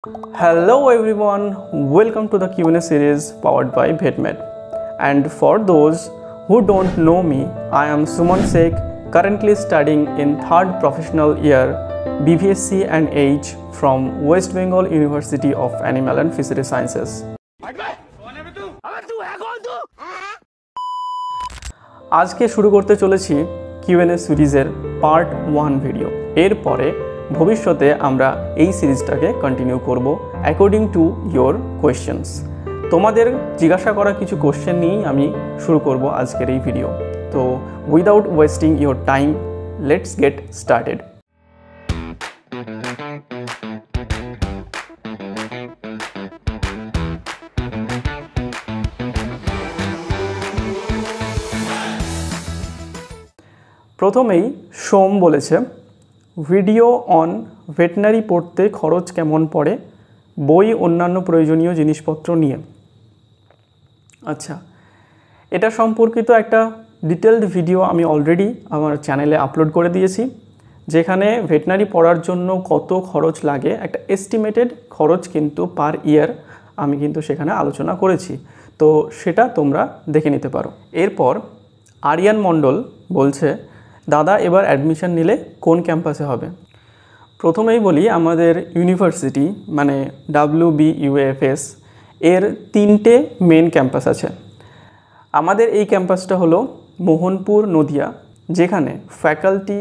Hello everyone, welcome to the Q&A series powered by VetMed. And for those who don't know me, I am Suman Sheikh, currently studying in 3rd professional year BVSC and H from West Bengal University of Animal and Fishery Sciences. আজকে শুরু করতে চলেছি Q&A সিরিজের part 1 video. এরপরে ভবিষ্যতে আমরা এই সিরিজটাকে continue করব অ্যাকর্ডিং টু ইয়োর কোয়েশ্চেন্স। তোমাদের জিজ্ঞাসা করা কিছু কোয়েশ্চেন নিয়েই আমি শুরু করব আজকের এই ভিডিও। তো without wasting your time, let's get started. প্রথমেই সোম বলেছে, ভিডিও অন ভেটেনারি পড়তে খরচ কেমন পড়ে, বই অন্যান্য প্রয়োজনীয় জিনিসপত্র নিয়ে। আচ্ছা, এটা সম্পর্কিত একটা ডিটেলড ভিডিও আমি অলরেডি আমার চ্যানেলে আপলোড করে দিয়েছি, যেখানে ভেটেনারি পড়ার জন্য কত খরচ লাগে একটা এস্টিমেটেড খরচ কিন্তু পার ইয়ার আমি কিন্তু সেখানে আলোচনা করেছি। তো সেটা তোমরা দেখে নিতে পারো। এরপর আরিয়ান মণ্ডল বলছে, দাদা এবার অ্যাডমিশন নিলে কোন ক্যাম্পাসে হবে? প্রথমেই বলি, আমাদের ইউনিভার্সিটি মানে WBUFS এর 3টে মেন ক্যাম্পাস আছে। আমাদের এই ক্যাম্পাসটা হলো মোহনপুর নদিয়া, যেখানে faculty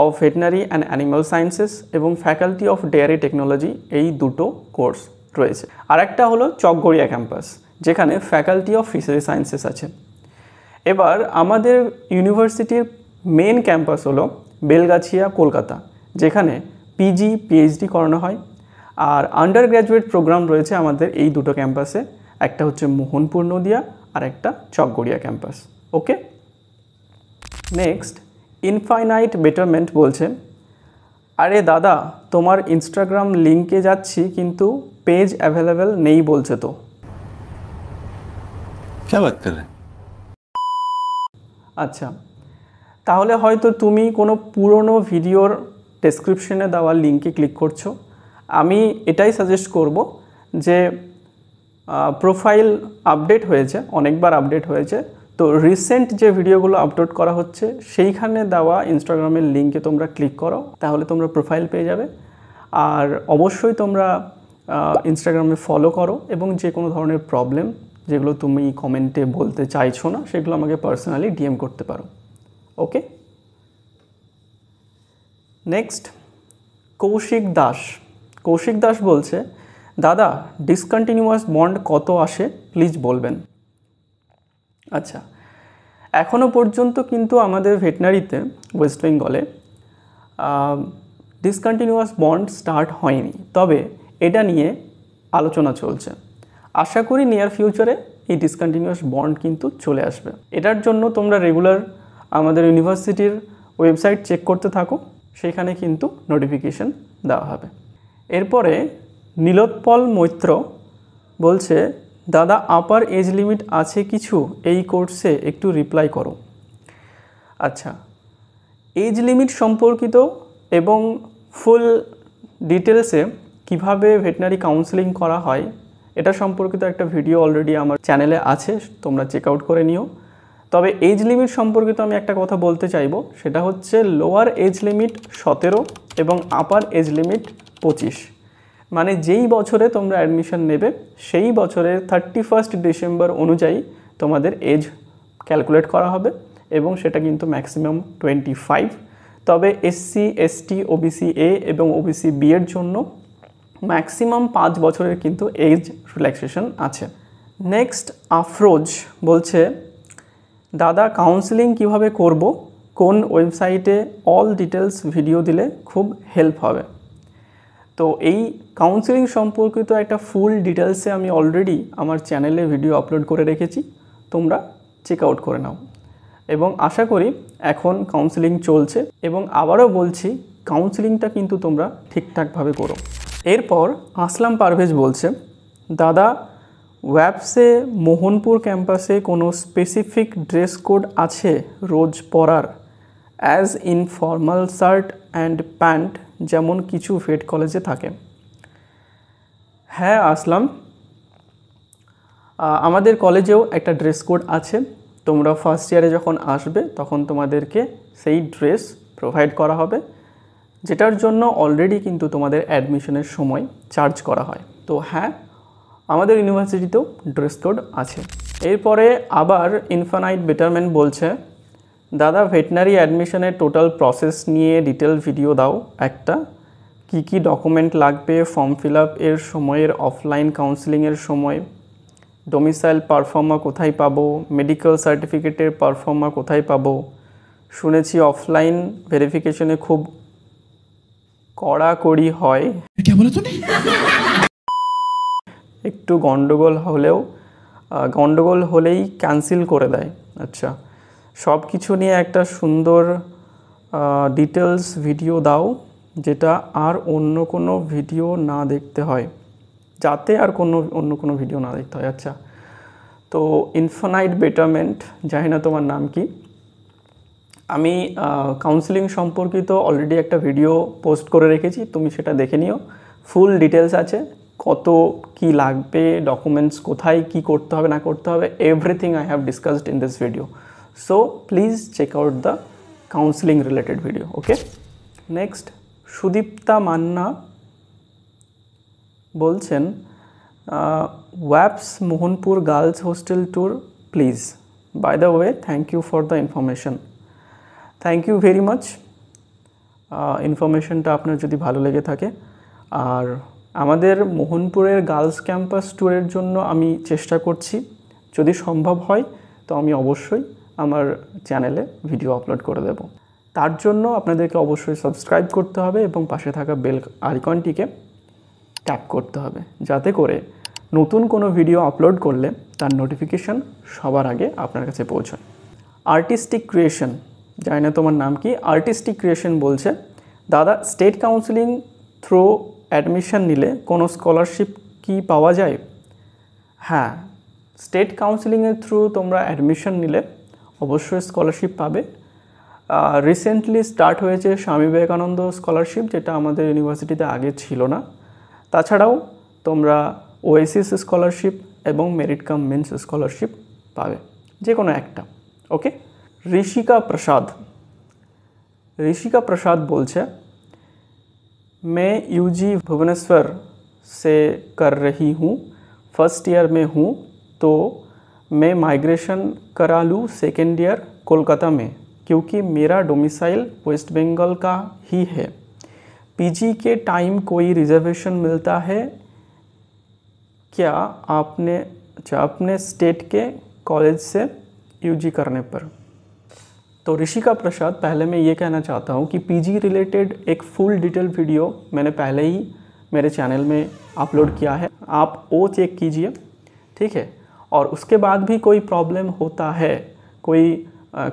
of veterinary and animal sciences এবং ফ্যাকাল্টি অফ ডেয়ারি টেকনোলজি এই দুটো কোর্স রয়েছে। আরেকটা হলো চকগড়িয়া ক্যাম্পাস, যেখানে ফ্যাকাল্টি অফ ফিশারি সায়েন্সেস আছে। এবার আমাদের ইউনিভার্সিটির মেন ক্যাম্পাস হলো বেলগাছিয়া কলকাতা, যেখানে PG PhD করানো হয়। আর আন্ডার গ্র্যাজুয়েট প্রোগ্রাম রয়েছে আমাদের এই দুটো ক্যাম্পাসে, একটা হচ্ছে মোহনপুর নদিয়া আর একটা চকগড়িয়া ক্যাম্পাস। ওকে, নেক্সট ইনফাইনাইট বেটারমেন্ট বলছে, আরে দাদা তোমার ইনস্টাগ্রাম লিঙ্কে যাচ্ছি কিন্তু পেজ অ্যাভেলেবেল নেই বলছে তো। আচ্ছা, তাহলে হয়তো তুমি কোনো পুরনো ভিডিওর ডেসক্রিপশনে দেওয়া লিঙ্কে ক্লিক করছো। আমি এটাই সাজেস্ট করব যে প্রোফাইল আপডেট হয়েছে, অনেকবার আপডেট হয়েছে, তো রিসেন্ট যে ভিডিওগুলো আপলোড করা হচ্ছে সেইখানে দেওয়া ইনস্টাগ্রামের লিঙ্কে তোমরা ক্লিক করো, তাহলে তোমরা প্রোফাইল পেয়ে যাবে। আর অবশ্যই তোমরা ইনস্টাগ্রামে ফলো করো এবং যে কোনো ধরনের প্রবলেম যেগুলো তুমি কমেন্টে বলতে চাইছো না সেগুলো আমাকে পার্সোনালি DM করতে পারো। ওকে, নেক্সট কৌশিক দাস বলছে, দাদা ডিসকন্টিনিউয়াস বন্ড কত আসে প্লিজ বলবেন। আচ্ছা, এখনও পর্যন্ত কিন্তু আমাদের ভেটেনারিতে ওয়েস্ট বেঙ্গলে ডিসকন্টিনিউয়াস বন্ড স্টার্ট হয়নি, তবে এটা নিয়ে আলোচনা চলছে। আশা করি নিয়ার ফিউচারে এই ডিসকন্টিনিউয়াস বন্ড কিন্তু চলে আসবে। এটার জন্য তোমরা রেগুলার আমাদের ইউনিভার্সিটির ওয়েবসাইট চেক করতে থাকো, সেখানে কিন্তু নোটিফিকেশন দেওয়া হবে। এরপরে নীলোৎপল মৈত্র বলছে, দাদা আপার এজ লিমিট আছে কিছু এই কোর্সে, একটু রিপ্লাই করো। আচ্ছা, এজ লিমিট সম্পর্কিত এবং ফুল ডিটেলসে কিভাবে ভেটেনারি কাউন্সেলিং করা হয় এটা সম্পর্কিত একটা ভিডিও অলরেডি আমার চ্যানেলে আছে, তোমরা চেক আউট করে নিও। তবে এজ লিমিট সম্পর্কিত আমি একটা কথা বলতে চাইবো, সেটা হচ্ছে লোয়ার এজ লিমিট 17 এবং আপার এজ লিমিট 25। মানে যেই বছরে তোমরা অ্যাডমিশন নেবে সেই বছরের 31 ডিসেম্বর অনুযায়ী তোমাদের এজ ক্যালকুলেট করা হবে এবং সেটা কিন্তু ম্যাক্সিমাম 25। তবে SC ST OBC A এবং OBC B এর জন্য ম্যাক্সিমাম 5 বছরের কিন্তু এজ রিল্যাক্সেশন আছে। নেক্সট আফরোজ বলছে, দাদা কাউন্সেলিং কিভাবে করব, কোন ওয়েবসাইটে অল ডিটেলস ভিডিও দিলে খুব হেল্প হবে। তো এই কাউন্সেলিং সম্পর্কিত একটা ফুল ডিটেলসে আমি অলরেডি আমার চ্যানেলে ভিডিও আপলোড করে রেখেছি, তোমরা চেক আউট করে নাও। এবং আশা করি এখন কাউন্সেলিং চলছে এবং আবারও বলছি কাউন্সেলিংটা কিন্তু তোমরা ঠিকঠাকভাবে করো। এরপর আসলাম পারভেজ বলছে, দাদা ওয়্যাপসে মোহনপুর ক্যাম্পাসে কোনো স্পেসিফিক ড্রেস কোড আছে রোজ পরার, as in formal shirt and pant যেমন কিছু ভেট কলেজে থাকে? হ্যাঁ আসলাম। আমাদের কলেজেও একটা ড্রেস কোড আছে। তোমরা ফার্স্ট ইয়ারে যখন আসবে তখন তোমাদেরকে সেই ড্রেস প্রোভাইড করা হবে, যেটার জন্য অলরেডি কিন্তু তোমাদের অ্যাডমিশনের সময় চার্জ করা হয়। তো হ্যাঁ, আমাদের ইউনিভার্সিটিতেও ড্রেস কোড আছে। এরপরে আবার ইনফানাইট বেটারমেন্ট বলছে, দাদা ভেটেনারি অ্যাডমিশনের টোটাল প্রসেস নিয়ে ডিটেল ভিডিও দাও একটা। কি ডকুমেন্ট লাগবে, ফর্ম ফিল আপ এর সময়ের, অফলাইন কাউন্সেলিংয়ের সময়, ডোমিসাইল পারফর্মা কোথায় পাবো, মেডিকেল সার্টিফিকেটের পারফর্মা কোথায় পাবো। শুনেছি অফলাইন ভেরিফিকেশনে খুব কড়াকড়ি হয়, একটু গন্ডগোল হলেই ক্যান্সেল করে দেয়। আচ্ছা, সব কিছু নিয়ে একটা সুন্দর ডিটেলস ভিডিও দাও, যেটা আর অন্য কোনো ভিডিও না দেখতে হয়, যাতে আর অন্য কোনো ভিডিও না দেখতে হয়। আচ্ছা, তো ইনফানাইট বেটারমেন্ট, জানি না তোমার নাম কি। আমি কাউন্সেলিং সম্পর্কিত অলরেডি একটা ভিডিও পোস্ট করে রেখেছি, তুমি সেটা দেখে নিও। ফুল ডিটেলস আছে, কত কি লাগবে, ডকুমেন্টস কোথায় কি করতে হবে না করতে হবে, everything I have discussed in this video. So please check out the counselling related video. Okay, next Sudipta Manna বলছেন, ওয়াপস Mohanpur girls hostel tour please. By the way, thank you for the information. Thank you very much ইনফরমেশনটা আপনার যদি ভালো লেগে থাকে। আর আমাদের মোহনপুরের girls campus ট্যুরের জন্য আমি চেষ্টা করছি, যদি সম্ভব হয় তো আমি অবশ্যই আমার চ্যানেলে ভিডিও আপলোড করে দেব। তার জন্য আপনাদেরকে অবশ্যই সাবস্ক্রাইব করতে হবে এবং পাশে থাকা বেল আইকনটিকে ট্যাপ করতে হবে, যাতে করে নতুন কোনো ভিডিও আপলোড করলে তার নোটিফিকেশান সবার আগে আপনার কাছে পৌঁছায়। আর্টিস্টিক ক্রিয়েশন, জানি না তোমার নাম কি। আর্টিস্টিক ক্রিয়েশন বলছে, দাদা স্টেট কাউন্সেলিং থ্রু অ্যাডমিশন নিলে কোনো স্কলারশিপ কি পাওয়া যায়? হ্যাঁ, স্টেট কাউন্সেলিংয়ের থ্রু তোমরা অ্যাডমিশন নিলে অবশ্যই স্কলারশিপ পাবে। রিসেন্টলি স্টার্ট হয়েছে স্বামী বিবেকানন্দ স্কলারশিপ, যেটা আমাদের ইউনিভার্সিটিতে আগে ছিল না। তাছাড়াও তোমরা ওএসিস স্কলারশিপ এবং মেরিট কাম মেন্স স্কলারশিপ পাবে, যে কোনো একটা। ওকে, ऋषिका प्रसाद बोलছে, मैं यूजी भुवनेश्वर से कर रही हूँ, फर्स्ट ईयर में हूँ, तो मैं माइग्रेशन करा लूँ सेकेंड ईयर कोलकाता में, क्योंकि मेरा डोमिसाइल वेस्ट बंगाल का ही है। पीजी के टाइम कोई रिजर्वेशन मिलता है क्या अपने स्टेट के कॉलेज से यूजी करने पर? तो ऋषिका प्रसाद, पहले मैं ये कहना चाहता हूँ कि पीजी रिलेटेड एक फुल डिटेल वीडियो मैंने पहले ही मेरे चैनल में अपलोड किया है, आप वो चेक कीजिए, ठीक है। और उसके बाद भी कोई प्रॉब्लम होता है, कोई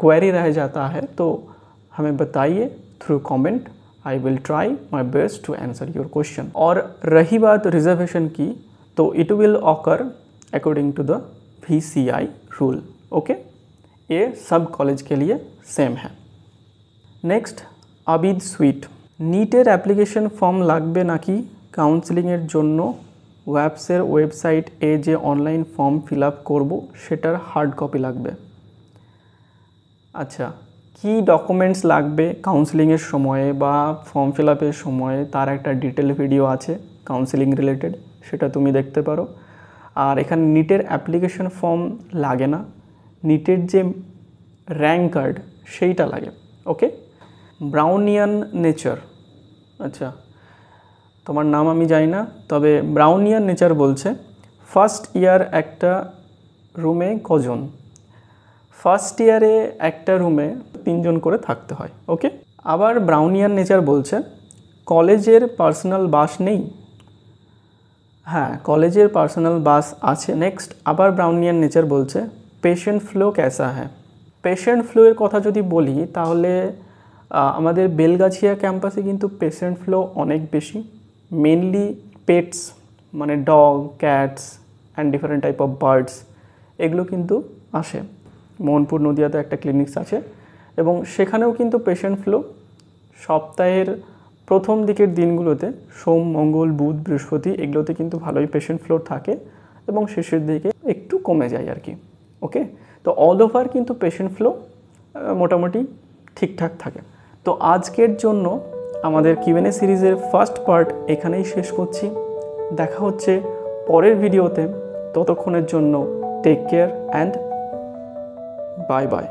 क्वेरी रह जाता है, तो हमें बताइए through comment. I will try my best to answer your question. और रही बात रिजर्वेशन की, तो it will occur according to the VCI rule. Okay, ये सब कॉलेज के लिए सेम है। नेक्स्ट আবিদ সুইট, नीटेर অ্যাপ্লিকেশন ফর্ম লাগবে নাকি কাউন্সেলিংয়ের জন্য? ওয়াপসের ওয়েবসাইট এ যে অনলাইন ফর্ম ফিল আপ করবো সেটার হার্ড কপি লাগবে। আচ্ছা, কি ডকুমেন্টস লাগবে কাউন্সেলিংয়ের সময়ে বা ফর্ম ফিল আপের সময়ে, তার একটা ডিটেল ভিডিও আছে কাউন্সেলিং রিলেটেড, সেটা তুমি দেখতে পারো। আর এখানে নিটের অ্যাপ্লিকেশন ফর্ম লাগে না, নিটের যে র্যাঙ্ক কার্ড সেইটা লাগে। ওকে, ব্রাউনিয়ান নেচার, আচ্ছা তোমার নাম আমি জানি না, তবে ব্রাউনিয়ান নেচার বলছে, ফার্স্ট ইয়ার একটা রুমে কজন? ফার্স্ট ইয়ারে একটা রুমে 3 জন করে থাকতে হয়। ওকে, আবার ব্রাউনিয়ান নেচার বলছে, কলেজের পার্সোনাল বাস নেই? হ্যাঁ, কলেজের পার্সোনাল বাস আছে। নেক্সট আবার ব্রাউনিয়ান নেচার বলছে, পেশেন্ট ফ্লো कैसा है? পেশেন্ট ফ্লোয়ের কথা যদি বলি তাহলে আমাদের বেলগাছিয়া ক্যাম্পাসে কিন্তু পেশেন্ট ফ্লো অনেক বেশি, মেনলি পেটস মানে dog, cats and different type of birds, এগুলো কিন্তু আসে। মোহনপুর নদিয়াতে একটা ক্লিনিক্স আছে এবং সেখানেও কিন্তু পেশেন্ট ফ্লো সপ্তাহের প্রথম দিকের দিনগুলোতে সোম, মঙ্গল, বুধ, বৃহস্পতি এগুলোতে কিন্তু ভালোই পেশেন্ট ফ্লো থাকে এবং শেষের দিকে একটু কমে যায় আর কি। ওকে, তো অল ওভার কিন্তু পেশেন্ট ফ্লো মোটামুটি ঠিকঠাক থাকে। তো আজকের জন্য আমাদের কিউএনএ সিরিজের ফার্স্ট পার্ট এখানেই শেষ করছি। দেখা হচ্ছে পরের ভিডিওতে। ততক্ষণের জন্য take care and bye by.